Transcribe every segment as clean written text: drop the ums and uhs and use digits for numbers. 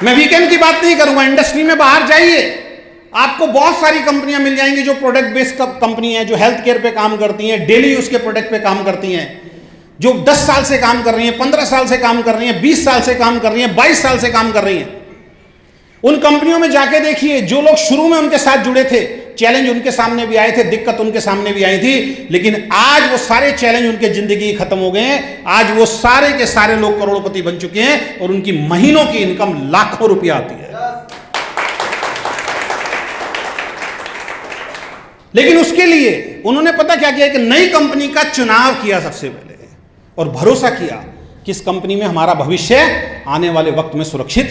मैं वीकेंड की बात नहीं करूंगा, इंडस्ट्री में बाहर जाइए, आपको बहुत सारी कंपनियां मिल जाएंगी जो प्रोडक्ट बेस्ड कंपनी है, जो हेल्थ केयर पे काम करती हैं, डेली यूज के प्रोडक्ट पे काम करती हैं, जो 10 साल से काम कर रही हैं, 15 साल से काम कर रही हैं, 20 साल से काम कर रही हैं, 22 साल से काम कर रही हैं। उन कंपनियों में जाके देखिए, जो लोग शुरू में उनके साथ जुड़े थे, चैलेंज उनके सामने भी आए थे, दिक्कत उनके सामने भी आई थी, लेकिन आज वो सारे चैलेंज उनके जिंदगी खत्म हो गए हैं। आज वो सारे के सारे लोग करोड़पति बन चुके हैं और उनकी महीनों की इनकम लाखों रुपया आती है। लेकिन उसके लिए उन्होंने पता क्या किया कि नई कंपनी का चुनाव किया सबसे पहले और भरोसा किया कि इस कंपनी में हमारा भविष्य आने वाले वक्त में सुरक्षित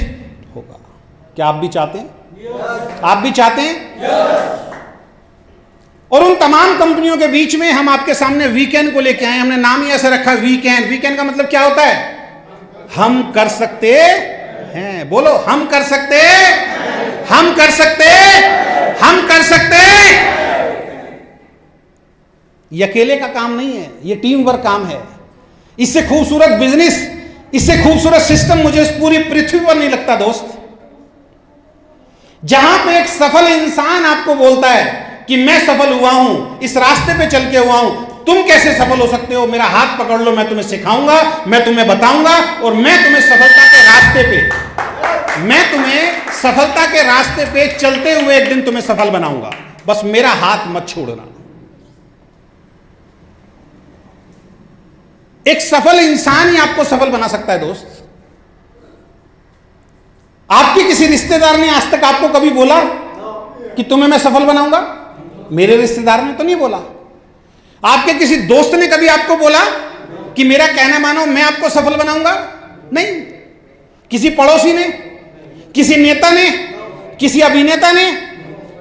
होगा। क्या आप भी चाहते हैं? आप भी चाहते हैं? और उन तमाम कंपनियों के बीच में हम आपके सामने वीकेंड को लेके आए। हमने नाम ही ऐसे रखा वीकेंड। वीकेंड का मतलब क्या होता है? हम कर सकते हैं। बोलो, हम कर सकते, हम कर सकते, हम कर सकते। ये अकेले का काम नहीं है, ये टीम वर्क काम है। इससे खूबसूरत बिजनेस, इससे खूबसूरत सिस्टम मुझे इस पूरी पृथ्वी पर नहीं लगता दोस्त। जहां पे एक सफल इंसान आपको बोलता है कि मैं सफल हुआ हूं, इस रास्ते पे चल के हुआ हूं, तुम कैसे सफल हो सकते हो? मेरा हाथ पकड़ लो, मैं तुम्हें सिखाऊंगा, मैं तुम्हें बताऊंगा और मैं तुम्हें सफलता के रास्ते पे, मैं तुम्हें सफलता के रास्ते पे चलते हुए एक दिन तुम्हें सफल बनाऊंगा। बस मेरा हाथ मत छोड़ना। एक सफल इंसान ही आपको सफल बना सकता है दोस्त। आपके किसी रिश्तेदार ने आज तक आपको कभी बोला कि तुम्हें मैं सफल बनाऊंगा? मेरे रिश्तेदार ने तो नहीं बोला। आपके किसी दोस्त ने कभी आपको बोला कि मेरा कहना मानो, मैं आपको सफल बनाऊंगा? नहीं। किसी पड़ोसी ने, किसी नेता ने, किसी अभिनेता ने?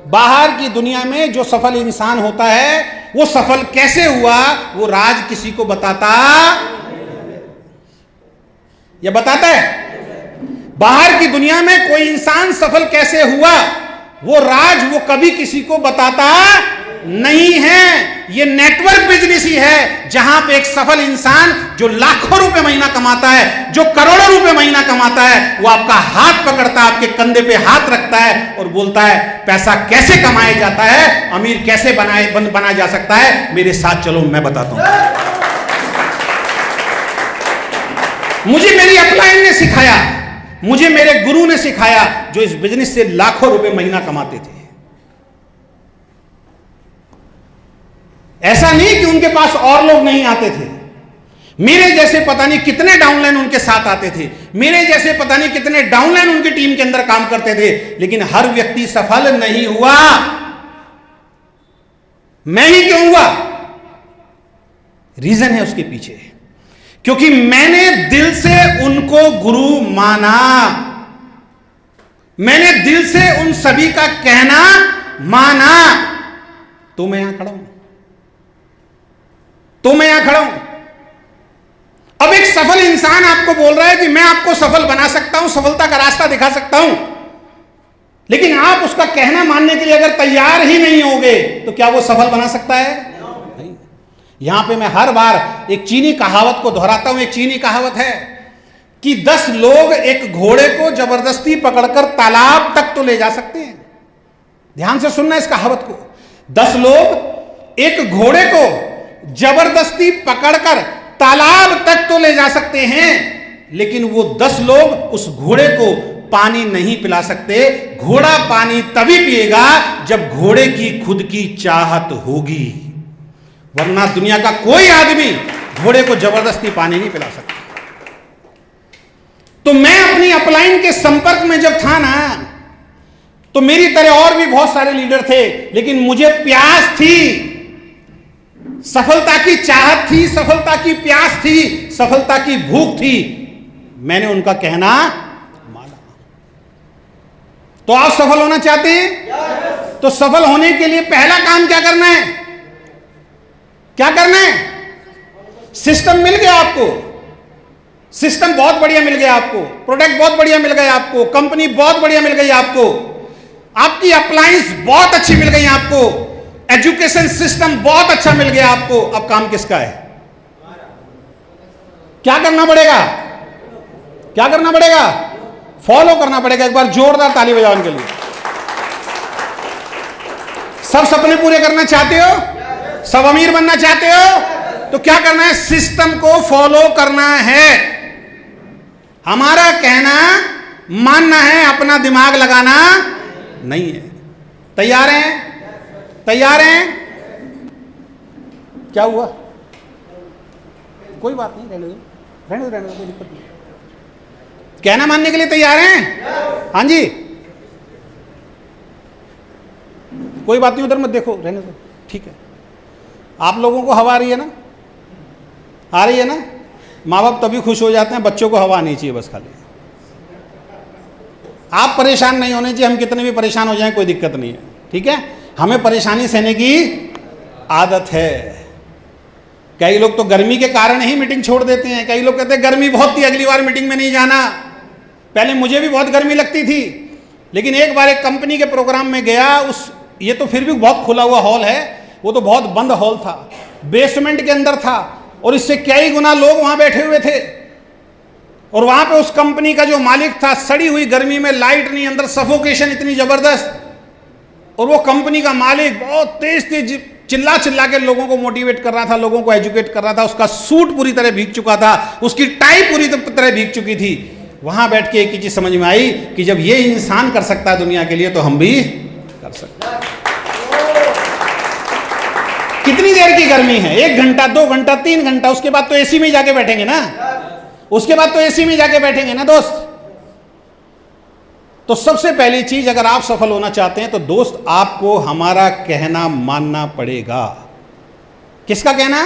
बाहर की दुनिया में जो सफल इंसान होता है वो सफल कैसे हुआ वो राज किसी को बताता या बताता है? बाहर की दुनिया में कोई इंसान सफल कैसे हुआ वो राज वो कभी किसी को बताता नहीं है। ये नेटवर्क बिजनेस ही है जहां पे एक सफल इंसान जो लाखों रुपए महीना कमाता है, जो करोड़ों रुपए महीना कमाता है, वो आपका हाथ पकड़ता है, आपके कंधे पे हाथ रखता है और बोलता है पैसा कैसे कमाया जाता है, अमीर कैसे बना जा सकता है, मेरे साथ चलो मैं बताता हूं। मुझे मेरी अपलाइन ने सिखाया, मुझे मेरे गुरु ने सिखाया जो इस बिजनेस से लाखों रुपए महीना कमाते थे। ऐसा नहीं कि उनके पास और लोग नहीं आते थे। मेरे जैसे पता नहीं कितने डाउनलाइन उनके साथ आते थे, मेरे जैसे पता नहीं कितने डाउनलाइन उनकी टीम के अंदर काम करते थे, लेकिन हर व्यक्ति सफल नहीं हुआ। मैं ही क्यों हुआ? रीजन है उसके पीछे, क्योंकि मैंने दिल से उनको गुरु माना, मैंने दिल से उन सभी का कहना माना, तो मैं यहां खड़ा हूं, तो मैं यहां खड़ा हूं। अब एक सफल इंसान आपको बोल रहा है कि मैं आपको सफल बना सकता हूं, सफलता का रास्ता दिखा सकता हूं, लेकिन आप उसका कहना मानने के लिए अगर तैयार ही नहीं होगे तो क्या वो सफल बना सकता है? नहीं। यहां पे मैं हर बार एक चीनी कहावत को दोहराता हूं। एक चीनी कहावत है कि 10 लोग एक घोड़े को जबरदस्ती पकड़कर तालाब तक तो ले जा सकते हैं। ध्यान से सुनना इस कहावत को। 10 लोग एक घोड़े को जबरदस्ती पकड़कर तालाब तक तो ले जा सकते हैं, लेकिन वो 10 लोग उस घोड़े को पानी नहीं पिला सकते। घोड़ा पानी तभी पिएगा जब घोड़े की खुद की चाहत होगी, वरना दुनिया का कोई आदमी घोड़े को जबरदस्ती पानी नहीं पिला सकता। तो मैं अपनी अपलाइन के संपर्क में जब था ना, तो मेरी तरह और भी बहुत सारे लीडर थे, लेकिन मुझे प्यास थी, सफलता की चाहत थी, सफलता की प्यास थी, सफलता की भूख थी। मैंने उनका कहना माना। तो आप सफल होना चाहते हैं? तो सफल होने के लिए पहला काम क्या करना है? क्या करना है? सिस्टम मिल गया आपको, सिस्टम बहुत बढ़िया मिल गया आपको, प्रोडक्ट बहुत बढ़िया मिल गया आपको, कंपनी बहुत बढ़िया मिल गई आपको, आपकी अप्लायंस बहुत अच्छी मिल गई आपको, एजुकेशन सिस्टम बहुत अच्छा मिल गया आपको। अब काम किसका है? क्या करना पड़ेगा? क्या करना पड़ेगा? फॉलो करना पड़ेगा। एक बार जोरदार ताली बजाओ उनके लिए। सब सपने पूरे करना चाहते हो, सब अमीर बनना चाहते हो, तो क्या करना है? सिस्टम को फॉलो करना है। हमारा कहना मानना है, अपना दिमाग लगाना नहीं है। तैयार हैं? तैयार हैं? क्या हुआ? कोई बात नहीं, रहने दो, रहने दो, रहने दो, कोई दिक्कत नहीं। कहना मानने के लिए तैयार हैं? हाँ जी, कोई बात नहीं, उधर मत देखो, रहने दो, ठीक है। आप लोगों को हवा आ रही है ना? आ रही है ना? माँ बाप तभी खुश हो जाते हैं, बच्चों को हवा नहीं चाहिए बस खाली। आप परेशान नहीं होने चाहिए, हम कितने भी परेशान हो जाएं कोई दिक्कत नहीं है, ठीक है। हमें परेशानी सहने की आदत है। कई लोग तो गर्मी के कारण ही मीटिंग छोड़ देते हैं। कई लोग कहते हैं गर्मी बहुत थी, अगली बार मीटिंग में नहीं जाना। पहले मुझे भी बहुत गर्मी लगती थी, लेकिन एक बार एक कंपनी के प्रोग्राम में गया, ये तो फिर भी बहुत खुला हुआ हॉल है, वो तो बहुत बंद हॉल था, बेसमेंट के अंदर था, और इससे कई गुना लोग वहां बैठे हुए थे। और वहां पे उस कंपनी का जो मालिक था, सड़ी हुई गर्मी में, लाइट नहीं, अंदर सफोकेशन इतनी जबरदस्त, और वो कंपनी का मालिक बहुत तेज तेज चिल्ला चिल्ला के लोगों को मोटिवेट कर रहा था, लोगों को एजुकेट कर रहा था। उसका सूट पूरी तरह भीग चुका था, उसकी टाई पूरी तरह भीग चुकी थी। वहां बैठ के एक ही चीज समझ में आई कि जब ये इंसान कर सकता है दुनिया के लिए, तो हम भी कर सकते हैं। कितनी देर की गर्मी है? 1 घंटा, 2 घंटा, 3 घंटा, उसके बाद तो एसी में जाके बैठेंगे ना, उसके बाद तो एसी में जाके बैठेंगे ना दोस्त। तो सबसे पहली चीज, अगर आप सफल होना चाहते हैं तो दोस्त, आपको हमारा कहना मानना पड़ेगा। किसका कहना?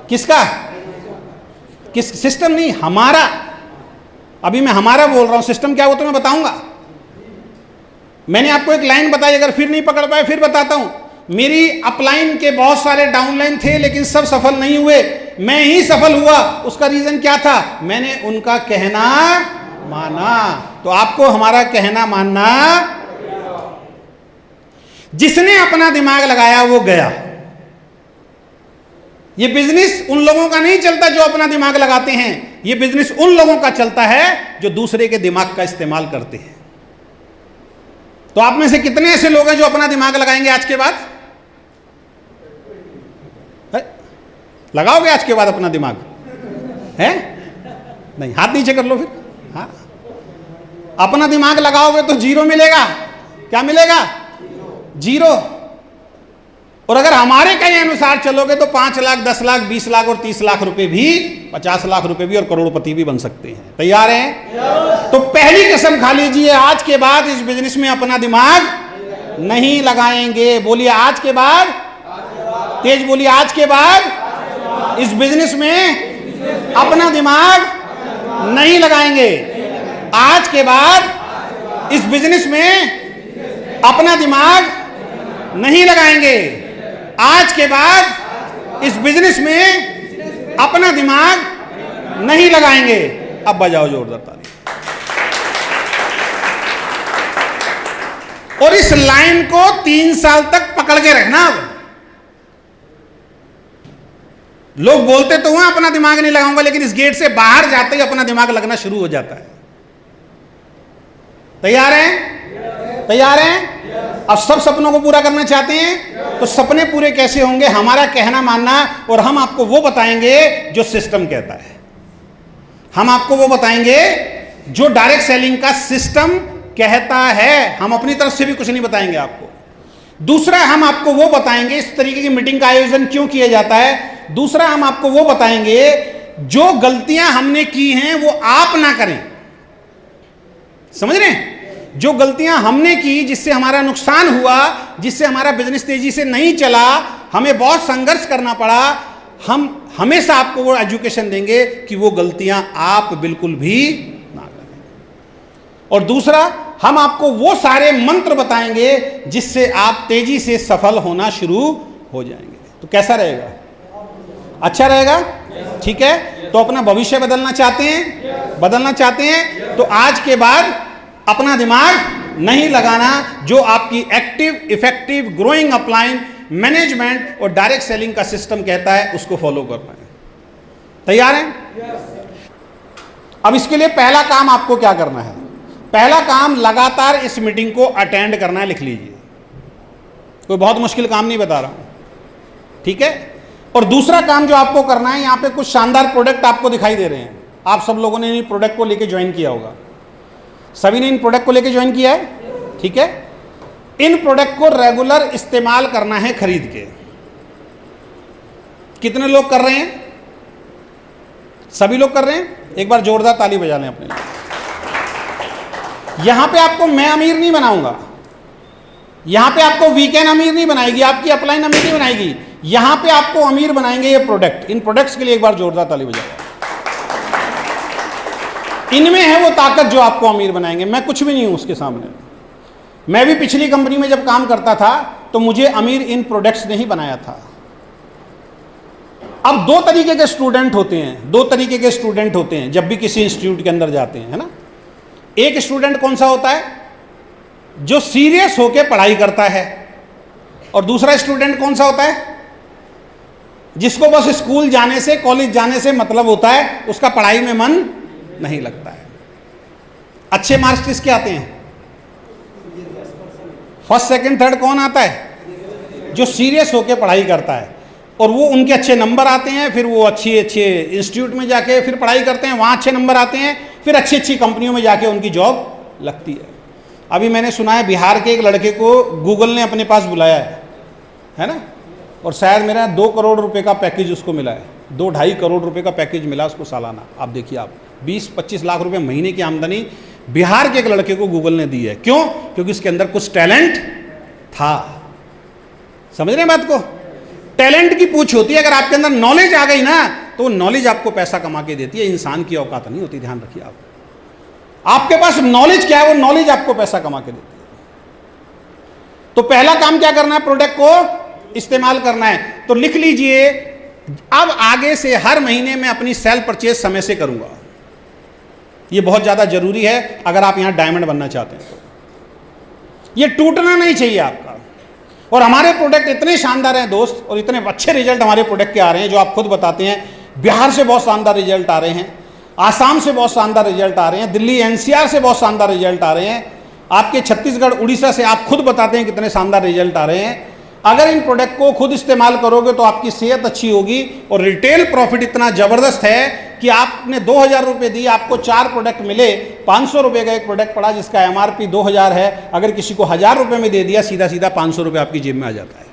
किसका? किस? सिस्टम नहीं, हमारा। अभी मैं हमारा बोल रहा हूं, सिस्टम क्या वो तो मैं बताऊंगा। मैंने आपको एक लाइन बताई, अगर फिर नहीं पकड़ पाए फिर बताता हूं। मेरी अपलाइन के बहुत सारे डाउनलाइन थे, लेकिन सब सफल नहीं हुए, मैं ही सफल हुआ। उसका रीजन क्या था? मैंने उनका कहना माना। तो आपको हमारा कहना मानना। जिसने अपना दिमाग लगाया वो गया। ये बिजनेस उन लोगों का नहीं चलता जो अपना दिमाग लगाते हैं, ये बिजनेस उन लोगों का चलता है जो दूसरे के दिमाग का इस्तेमाल करते हैं। तो आप में से कितने ऐसे लोग हैं जो अपना दिमाग लगाएंगे आज के बाद? लगाओगे आज के बाद अपना दिमाग? है नहीं? हाथ नीचे कर लो फिर। हाँ, अपना दिमाग लगाओगे तो 0 मिलेगा। क्या मिलेगा? 0। और अगर हमारे कहे अनुसार चलोगे तो 5 लाख, 10 लाख, 20 लाख और 30 लाख रुपए भी, 50 लाख रुपए भी, और करोड़पति भी बन सकते हैं। तैयार हैं? तो पहली कसम खा लीजिए, आज के बाद इस बिजनेस में अपना दिमाग नहीं लगाएंगे। बोलिए आज के बाद, तेज बोलिए, आज के बाद इस बिजनेस में अपना दिमाग नहीं लगाएंगे। आज के बाद इस बिजनेस में अपना दिमाग नहीं लगाएंगे। आज के बाद इस बिजनेस में अपना दिमाग नहीं लगाएंगे। अब बजाओ जोरदार ताली। और इस लाइन को 3 साल तक पकड़ के रखना। लोग बोलते तो हुआ अपना दिमाग नहीं लगाऊंगा, लेकिन इस गेट से बाहर जाते ही अपना दिमाग लगना शुरू हो जाता है। तैयार हैं? तैयार हैं? अब सब सपनों को पूरा करना चाहते हैं, तो सपने पूरे कैसे होंगे? हमारा कहना मानना, और हम आपको वो बताएंगे जो सिस्टम कहता है। हम आपको वो बताएंगे जो डायरेक्ट सेलिंग का सिस्टम कहता है। हम अपनी तरफ से भी कुछ नहीं बताएंगे आपको। दूसरा, हम आपको वो बताएंगे इस तरीके की मीटिंग का आयोजन क्यों किया जाता है। दूसरा, हम आपको वो बताएंगे जो गलतियां हमने की हैं वो आप ना करें। समझ रहे हैं? जो गलतियां हमने की, जिससे हमारा नुकसान हुआ, जिससे हमारा बिजनेस तेजी से नहीं चला, हमें बहुत संघर्ष करना पड़ा, हम हमेशा आपको वो एजुकेशन देंगे कि वो गलतियां आप बिल्कुल भी ना करें। और दूसरा, हम आपको वो सारे मंत्र बताएंगे जिससे आप तेजी से सफल होना शुरू हो जाएंगे। तो कैसा रहेगा? अच्छा रहेगा? ठीक है। तो अपना भविष्य बदलना चाहते हैं? बदलना चाहते हैं तो आज के बाद अपना दिमाग नहीं लगाना। जो आपकी active, effective, growing upline, management और डायरेक्ट सेलिंग का सिस्टम कहता है, उसको फॉलो करना है। तैयार हैं? अब इसके लिए पहला काम आपको क्या करना है? पहला काम लगातार इस मीटिंग को अटेंड करना है, लिख लीजिए। कोई बहुत मुश्किल काम नहीं बता रहा हूं, ठीक है। और दूसरा काम जो आपको करना है, यहां पे कुछ शानदार प्रोडक्ट आपको दिखाई दे रहे हैं। आप सब लोगों ने इन प्रोडक्ट को लेके ज्वाइन किया होगा, सभी ने इन प्रोडक्ट को लेके ज्वाइन किया है, ठीक है। इन प्रोडक्ट को रेगुलर इस्तेमाल करना है खरीद के। कितने लोग कर रहे हैं? सभी लोग कर रहे हैं? एक बार जोरदार ताली बजा लें अपने लिए। यहां पे आपको मैं अमीर नहीं बनाऊंगा, यहां पे आपको वीकेंड अमीर नहीं बनाएगी, आपकी अपलाइन अमीर नहीं बनाएगी, यहां पे आपको अमीर बनाएंगे ये प्रोडक्ट। इन प्रोडक्ट्स के लिए एक बार जोरदार ताली बजाओ। इनमें है वो ताकत जो आपको अमीर बनाएंगे। मैं कुछ भी नहीं हूं उसके सामने। मैं भी पिछली कंपनी में जब काम करता था तो मुझे अमीर इन प्रोडक्ट्स ने ही बनाया था। अब दो तरीके के स्टूडेंट होते हैं, दो तरीके के स्टूडेंट होते हैं जब भी किसी इंस्टीट्यूट के अंदर जाते हैं, है ना। एक स्टूडेंट कौन सा होता है? जो सीरियस होकर पढ़ाई करता है। और दूसरा स्टूडेंट कौन सा होता है? जिसको बस स्कूल जाने से, कॉलेज जाने से मतलब होता है, उसका पढ़ाई में मन नहीं लगता है। अच्छे मार्क्स किसके आते हैं? फर्स्ट सेकंड थर्ड कौन आता है? जो सीरियस होकर पढ़ाई करता है, और वो उनके अच्छे नंबर आते हैं, फिर वो अच्छे अच्छे इंस्टीट्यूट में जाके फिर पढ़ाई करते हैं, वहाँ अच्छे नंबर आते हैं, फिर अच्छी अच्छी कंपनियों में जाके उनकी जॉब लगती है। अभी मैंने सुना है बिहार के एक लड़के को गूगल ने अपने पास बुलाया है ना, और शायद मेरा 2 करोड़ रुपए का पैकेज उसको मिला है, 2-2.5 करोड़ रुपए का पैकेज मिला उसको सालाना। आप देखिए, आप 20-25 लाख रुपए महीने की आमदनी बिहार के एक लड़के को गूगल ने दी है। क्यों? क्योंकि उसके अंदर कुछ टैलेंट था। समझ रहे हैं बात को? टैलेंट की पूछ होती है। अगर आपके अंदर नॉलेज आ गई ना, तो नॉलेज आपको पैसा कमा के देती है, इंसान की औकात नहीं होती। ध्यान रखिए, आप आपके पास नॉलेज क्या है, वो नॉलेज आपको पैसा कमा के देती है। तो पहला काम क्या करना है? प्रोडक्ट को इस्तेमाल करना है। तो लिख लीजिए, अब आगे से हर महीने में अपनी सेल परचेज समय से करूंगा। ये बहुत ज्यादा जरूरी है अगर आप यहां डायमंड बनना चाहते हैं तो। ये टूटना नहीं चाहिए आपका। और हमारे प्रोडक्ट इतने शानदार हैं दोस्त, और इतने अच्छे रिजल्ट हमारे प्रोडक्ट के आ रहे हैं, जो आप खुद बताते हैं। बिहार से बहुत शानदार रिजल्ट आ रहे हैं, आसाम से बहुत शानदार रिजल्ट आ रहे हैं, दिल्ली एनसीआर से बहुत शानदार रिजल्ट आ रहे हैं, आपके छत्तीसगढ़ उड़ीसा से आप खुद बताते हैं कितने शानदार रिजल्ट आ रहे हैं। अगर इन प्रोडक्ट को खुद इस्तेमाल करोगे तो आपकी सेहत अच्छी होगी, और रिटेल प्रॉफिट इतना जबरदस्त है कि आपने 2000 रुपये दिए, आपको 4 प्रोडक्ट मिले, 500 रुपये का एक प्रोडक्ट पड़ा जिसका एमआरपी 2000 है। अगर किसी को 1000 रुपये में दे दिया, सीधा सीधा 500 रुपये आपकी जेब में आ जाता है।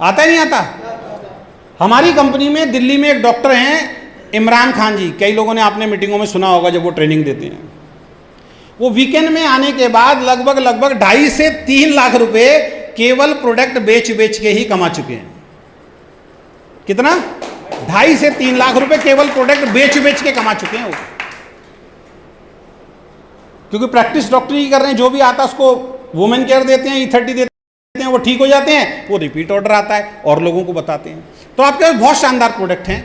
आता नहीं आता? हमारी कंपनी में दिल्ली में एक डॉक्टर हैं इमरान खान जी, कई लोगों ने आपने मीटिंगों में सुना होगा जब वो ट्रेनिंग देते हैं। वो वीकेंड में आने के बाद लगभग 2.5 से 3 लाख रुपए केवल प्रोडक्ट बेच बेच के ही कमा चुके हैं। कितना? 2.5 से 3 लाख रुपए केवल प्रोडक्ट बेच बेच के कमा चुके हैं वो। क्योंकि प्रैक्टिस डॉक्टरी कर रहे हैं, जो भी आता है उसको वुमेन केयर देते हैं, E30 देते हैं, वो ठीक हो जाते हैं, वो रिपीट ऑर्डर आता है और लोगों को बताते हैं। तो आपके पास बहुत शानदार प्रोडक्ट हैं,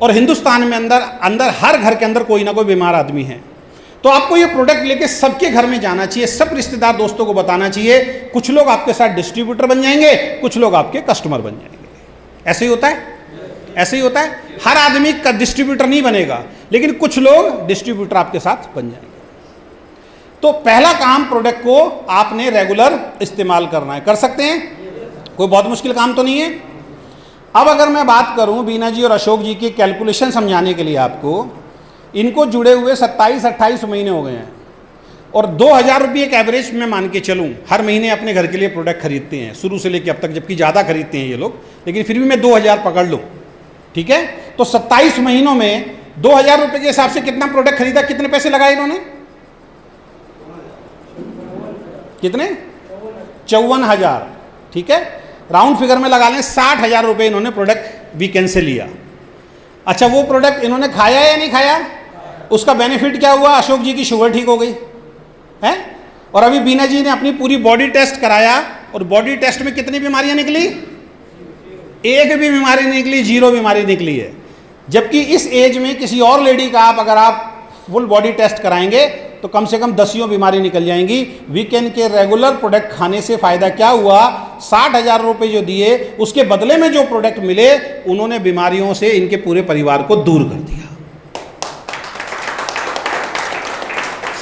और हिंदुस्तान में अंदर हर घर के अंदर कोई ना कोई बीमार आदमी है। तो आपको ये प्रोडक्ट लेके सबके घर में जाना चाहिए, सब रिश्तेदार दोस्तों को बताना चाहिए। कुछ लोग आपके साथ डिस्ट्रीब्यूटर बन जाएंगे, कुछ लोग आपके कस्टमर बन जाएंगे। ऐसे ही होता है, ऐसे ही होता है। हर आदमी का डिस्ट्रीब्यूटर नहीं बनेगा, लेकिन कुछ लोग डिस्ट्रीब्यूटर आपके साथ बन जाएंगे। तो पहला काम, प्रोडक्ट को आपने रेगुलर इस्तेमाल करना है। कर सकते हैं, कोई बहुत मुश्किल काम तो नहीं है। अब अगर मैं बात करूं बीना जी और अशोक जी की कैलकुलेशन समझाने के लिए आपको, इनको जुड़े हुए 27-28 महीने हो गए हैं, और 2000 रुपये एक एवरेज में मान के चलूँ हर महीने अपने घर के लिए प्रोडक्ट खरीदते हैं शुरू से लेकर अब तक, जबकि ज़्यादा खरीदते हैं ये लोग, लेकिन फिर भी मैं 2000 पकड़ लूँ, ठीक है। तो 27 महीनों में 2000 रुपये के हिसाब से कितना प्रोडक्ट खरीदा, कितने पैसे लगाए इन्होंने? कितने? 54,000, ठीक है। राउंड फिगर में लगा लें 60,000 रुपये इन्होंने प्रोडक्ट वीकेंड से लिया। अच्छा, वो प्रोडक्ट इन्होंने खाया या नहीं खाया? उसका बेनिफिट क्या हुआ? अशोक जी की शुगर ठीक हो गई है, और अभी बीना जी ने अपनी पूरी बॉडी टेस्ट कराया, और बॉडी टेस्ट में कितनी बीमारियां निकली? एक भी बीमारी नहीं निकली, 0 बीमारी निकली है। जबकि इस एज में किसी और लेडी का अगर आप फुल बॉडी टेस्ट कराएंगे तो कम से कम 10 बीमारी निकल जाएंगी। वीकेंड के रेगुलर प्रोडक्ट खाने से फायदा क्या हुआ? 60,000 रुपये जो दिए, उसके बदले में जो प्रोडक्ट मिले, उन्होंने बीमारियों से इनके पूरे परिवार को दूर कर दिया।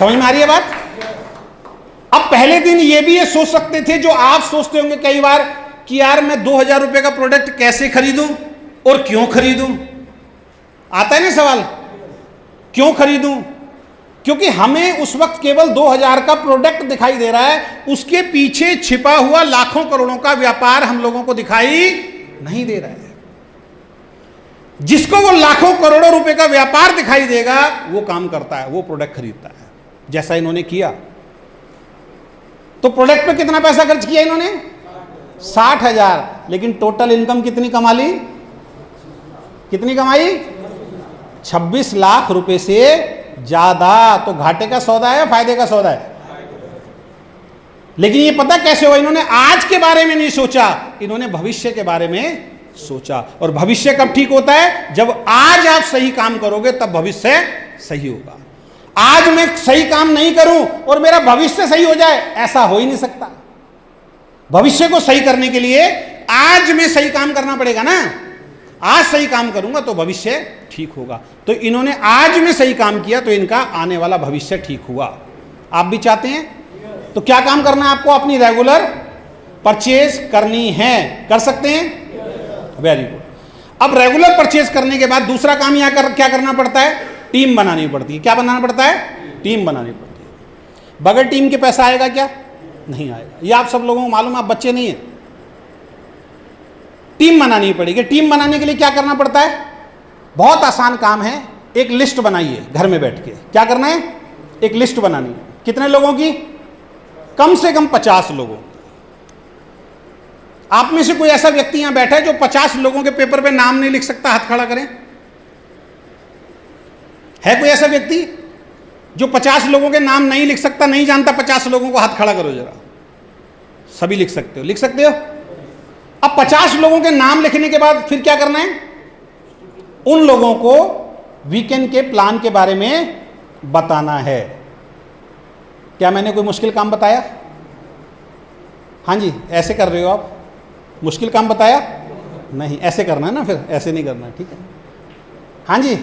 समझ में आ रही है बात? अब पहले दिन ये भी ये सोच सकते थे जो आप सोचते होंगे कई बार कि यार मैं 2000 रुपए का प्रोडक्ट कैसे खरीदूं और क्यों खरीदूं। आता है ना सवाल, क्यों खरीदूं? क्योंकि हमें उस वक्त केवल 2000 का प्रोडक्ट दिखाई दे रहा है, उसके पीछे छिपा हुआ लाखों करोड़ों का व्यापार हम लोगों को दिखाई नहीं दे रहा है। जिसको वो लाखों करोड़ों रुपए का व्यापार दिखाई देगा वो काम करता है, वो प्रोडक्ट खरीदता है, जैसा इन्होंने किया। तो प्रोडक्ट पे कितना पैसा खर्च किया इन्होंने? 60,000, लेकिन टोटल इनकम कितनी कमा ली? कितनी कमाई? 26 लाख रुपए से ज्यादा। तो घाटे का सौदा है या फायदे का सौदा है? लेकिन ये पता कैसे हुआ? इन्होंने आज के बारे में नहीं सोचा, इन्होंने भविष्य के बारे में सोचा। और भविष्य कब ठीक होता है? जब आज आप सही काम करोगे तब भविष्य सही होगा। आज मैं सही काम नहीं करूं और मेरा भविष्य सही हो जाए, ऐसा हो ही नहीं सकता। भविष्य को सही करने के लिए आज में सही काम करना पड़ेगा ना। आज सही काम करूंगा तो भविष्य ठीक होगा। तो इन्होंने आज में सही काम किया तो इनका आने वाला भविष्य ठीक हुआ। आप भी चाहते हैं? तो क्या काम करना है आपको? अपनी रेगुलर परचेज करनी है। कर सकते हैं? Very good. अब रेगुलर परचेज करने के बाद दूसरा काम यहां क्या करना पड़ता है? टीम बनानी पड़ती है। क्या बनाना पड़ता है? टीम बनानी पड़ती है। बगैर टीम के पैसा आएगा क्या? नहीं आएगा। ये आप सब लोगों को मालूम है, आप बच्चे नहीं है। टीम बनानी पड़ेगी। टीम बनाने के लिए क्या करना पड़ता है? बहुत आसान काम है। एक लिस्ट बनाइए घर में बैठ के। क्या करना है? एक लिस्ट बनानी है। कितने लोगों की? कम से कम 50 लोगों। आप में से कोई ऐसा व्यक्ति यहां बैठा है जो 50 लोगों के पेपर पे नाम नहीं लिख सकता? हाथ खड़ा करें। है कोई ऐसा व्यक्ति जो 50 लोगों के नाम नहीं लिख सकता, नहीं जानता 50 लोगों को? हाथ खड़ा करो जरा। सभी लिख सकते हो? लिख सकते हो? अब 50 लोगों के नाम लिखने के बाद फिर क्या करना है? उन लोगों को वीकेंड के प्लान के बारे में बताना है। क्या मैंने कोई मुश्किल काम बताया? हाँ जी, ऐसे कर रहे हो आप? मुश्किल काम बताया? नहीं, ऐसे करना है ना, फिर ऐसे नहीं करना, ठीक है? हाँ जी,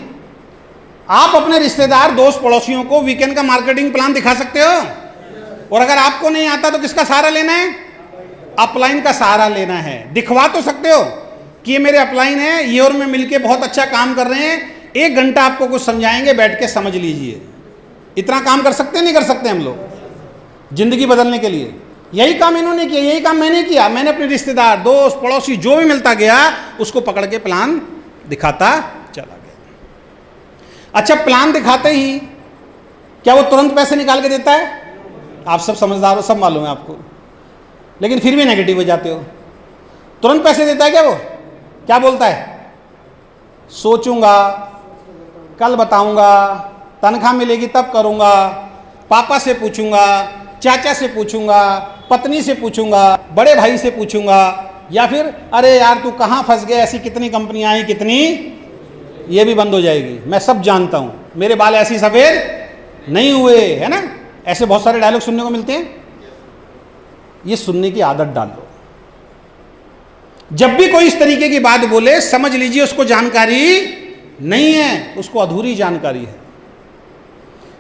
आप अपने रिश्तेदार, दोस्त, पड़ोसियों को वीकेंड का मार्केटिंग प्लान दिखा सकते हो। और अगर आपको नहीं आता तो किसका सहारा लेना है? अपलाइन का सहारा लेना है। दिखवा तो सकते हो कि ये मेरे अपलाइन है, ये और मैं मिलके बहुत अच्छा काम कर रहे हैं, 1 घंटा आपको कुछ समझाएंगे, बैठ के समझ लीजिए। इतना काम कर सकते हैं? नहीं कर सकते हम लोग जिंदगी बदलने के लिए? यही काम इन्होंने किया, यही काम मैंने किया। मैंने अपने रिश्तेदार, दोस्त, पड़ोसी जो भी मिलता गया उसको पकड़ के प्लान दिखाता चला गया। अच्छा, प्लान दिखाते ही क्या वो तुरंत पैसे निकाल के देता है? आप सब समझदार हो, सब मालूम है आपको, लेकिन फिर भी नेगेटिव हो जाते हो। तुरंत पैसे देता है क्या वो? क्या बोलता है? सोचूंगा, कल बताऊंगा, तनख्वाह मिलेगी तब करूंगा, पापा से पूछूंगा, चाचा से पूछूंगा, पत्नी से पूछूंगा, बड़े भाई से पूछूंगा, या फिर अरे यार तू कहाँ फंस गया, ऐसी कितनी कंपनियां आई, कितनी, ये भी बंद हो जाएगी, मैं सब जानता हूं, मेरे बाल ऐसी सफेद नहीं हुए, है ना। ऐसे बहुत सारे डायलॉग सुनने को मिलते हैं। ये सुनने की आदत डाल लो। जब भी कोई इस तरीके की बात बोले समझ लीजिए उसको जानकारी नहीं है, उसको अधूरी जानकारी है।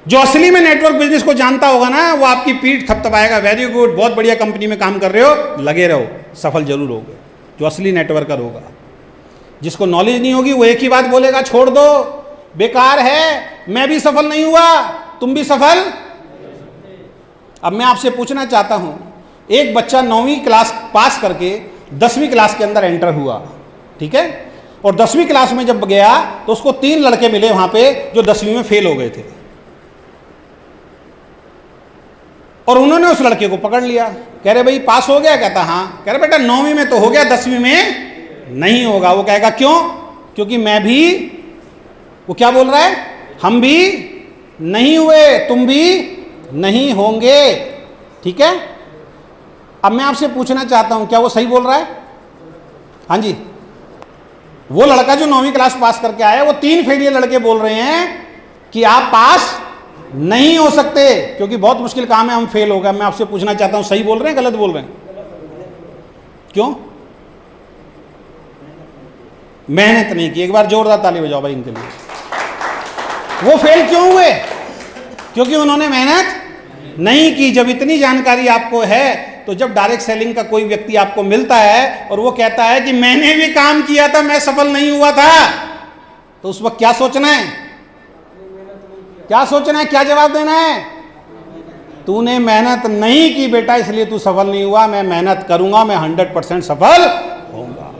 जो असली में नेटवर्क बिजनेस को जानता होगा ना, वो आपकी पीठ थपथपाएगा, वेरी गुड, बहुत बढ़िया कंपनी में काम कर रहे हो, लगे रहो, सफल जरूर होगे। जो असली नेटवर्कर होगा, जिसको नॉलेज नहीं होगी वो एक ही बात बोलेगा, छोड़ दो, बेकार है, मैं भी सफल नहीं हुआ, तुम भी सफल। अब मैं आपसे पूछना चाहता हूं, एक बच्चा 9वीं क्लास पास करके 10वीं क्लास के अंदर एंटर हुआ, ठीक है, और 10वीं क्लास में जब गया तो उसको 3 लड़के मिले वहां पे जो 10वीं में फेल हो गए थे, और उन्होंने उस लड़के को पकड़ लिया। कह रहे भाई पास हो गया? कहता हाँ। कह रहे बेटा 9वीं में तो हो गया, 10वीं में नहीं होगा। वो कहेगा क्यों? क्योंकि मैं भी, वो क्या बोल रहा है, हम भी नहीं हुए, तुम भी नहीं होंगे, ठीक है। अब मैं आपसे पूछना चाहता हूं, क्या वो सही बोल रहा है? हाँ जी, वो लड़का जो 9वीं क्लास पास करके आया, वो 3 फेलियर लड़के बोल रहे हैं कि आप पास नहीं हो सकते क्योंकि बहुत मुश्किल काम है, हम फेल हो गए। मैं आपसे पूछना चाहता हूं, सही बोल रहे हैं गलत बोल रहे हैं? क्यों? मेहनत नहीं की। एक बार जोरदार ताली बजाओ भाई इनके लिए। वो फेल क्यों हुए? क्योंकि उन्होंने मेहनत नहीं की। जब इतनी जानकारी आपको है तो जब डायरेक्ट सेलिंग का कोई व्यक्ति आपको मिलता है और वो कहता है कि मैंने भी काम किया था, मैं सफल नहीं हुआ था, तो उस वक्त क्या सोचना है? क्या सोचना है? क्या जवाब देना है? तूने मेहनत नहीं की बेटा, इसलिए तू सफल नहीं हुआ। मैं मेहनत करूंगा, मैं 100% सफल होऊंगा।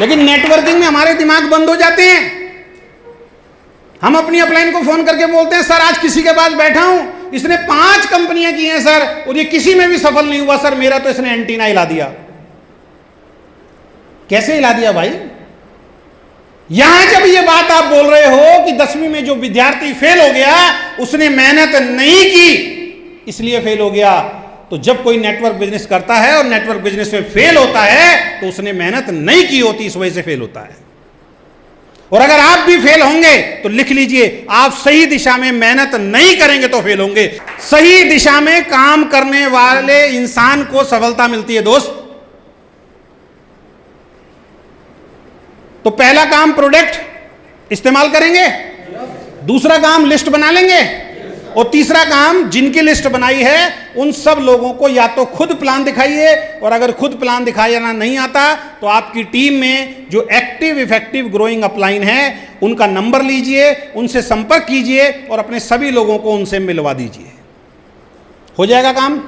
लेकिन नेटवर्किंग में हमारे दिमाग बंद हो जाते हैं। हम अपनी अपलाइन को फोन करके बोलते हैं, सर आज किसी के पास बैठा हूं, इसने 5 कंपनियां की हैं सर, और ये किसी में भी सफल नहीं हुआ सर, मेरा तो इसने एंटीना हिला दिया। कैसे हिला दिया भाई? यहां जब ये बात आप बोल रहे हो कि 10वीं में जो विद्यार्थी फेल हो गया उसने मेहनत नहीं की इसलिए फेल हो गया, तो जब कोई नेटवर्क बिजनेस करता है और नेटवर्क बिजनेस में फेल होता है तो उसने मेहनत नहीं की होती, इस वजह से फेल होता है। और अगर आप भी फेल होंगे तो लिख लीजिए, आप सही दिशा में मेहनत नहीं करेंगे तो फेल होंगे। सही दिशा में काम करने वाले इंसान को सफलता मिलती है दोस्त। तो पहला काम प्रोडक्ट इस्तेमाल करेंगे, दूसरा काम लिस्ट बना लेंगे, और तीसरा काम जिनकी लिस्ट बनाई है उन सब लोगों को या तो खुद प्लान दिखाइए, और अगर खुद प्लान दिखाना नहीं आता तो आपकी टीम में जो एक्टिव इफेक्टिव ग्रोइंग अपलाइन है उनका नंबर लीजिए, उनसे संपर्क कीजिए और अपने सभी लोगों को उनसे मिलवा दीजिए। हो जाएगा काम।